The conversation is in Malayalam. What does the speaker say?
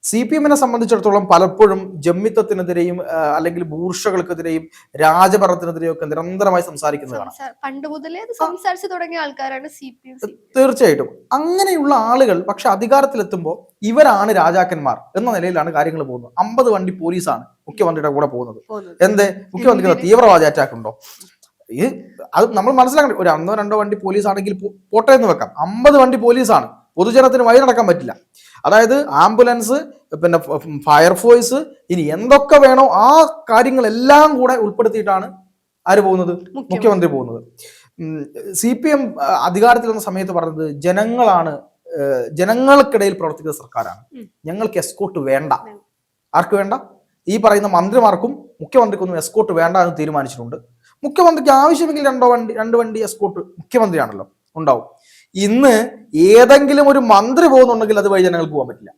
CPM സംബന്ധിച്ചിടത്തോളം പലപ്പോഴും ജമ്മിത്തത്തിനെതിരെയും അല്ലെങ്കിൽ ബൂർഷകൾക്കെതിരെയും രാജഭരണത്തിനെതിരെയും ഒക്കെ നിരന്തരമായി സംസാരിക്കുന്നതാണ്. പണ്ട് മുതലേ സംസാരിച്ചു തുടങ്ങിയ ആൾക്കാരാണ് CPM. തീർച്ചയായിട്ടും അങ്ങനെയുള്ള ആളുകൾ പക്ഷെ അധികാരത്തിലെത്തുമ്പോൾ ഇവരാണ് രാജാക്കന്മാർ എന്ന നിലയിലാണ് കാര്യങ്ങൾ പോകുന്നത്. 50 വണ്ടി പോലീസാണ് മുഖ്യമന്ത്രിയുടെ കൂടെ പോകുന്നത്. എന്തേ? മുഖ്യമന്ത്രിക്ക് തീവ്രവാദ അറ്റാക്ക് ഉണ്ടോ? അത് നമ്മൾ മനസ്സിലാക്കണം. ഒരു 1-2 വണ്ടി പോലീസ് ആണെങ്കിൽ പോട്ടെ എന്ന് വെക്കാം. 50 വണ്ടി പോലീസാണ്. പൊതുജനത്തിന് വഴി നടക്കാൻ പറ്റില്ല. അതായത് ആംബുലൻസ്, പിന്നെ ഫയർഫോഴ്സ്, ഇനി എന്തൊക്കെ വേണോ ആ കാര്യങ്ങളെല്ലാം കൂടെ ഉൾപ്പെടുത്തിയിട്ടാണ് ആര് പോകുന്നത്? മുഖ്യമന്ത്രി പോകുന്നത്. CPM അധികാരത്തിൽ വന്ന സമയത്ത് പറഞ്ഞത് ജനങ്ങൾക്കിടയിൽ പ്രവർത്തിക്കുന്ന സർക്കാരാണ്. ഞങ്ങൾക്ക് എസ്കോർട്ട് വേണ്ട. ആർക്ക് വേണ്ട? ഈ പറയുന്ന മന്ത്രിമാർക്കും മുഖ്യമന്ത്രിക്കൊന്നും എസ്കോർട്ട് വേണ്ട എന്ന് തീരുമാനിച്ചിട്ടുണ്ട്. മുഖ്യമന്ത്രിക്ക് ആവശ്യമെങ്കിൽ 2 വണ്ടി എസ്കോർട്ട് മുഖ്യമന്ത്രിയാണല്ലോ ഉണ്ടാവും. ഇന്ന് ഏതെങ്കിലും ഒരു മന്ത്രി പോകുന്നുണ്ടെങ്കിൽ അത് വഴി ജനങ്ങൾക്ക് പോകാൻ പറ്റില്ല.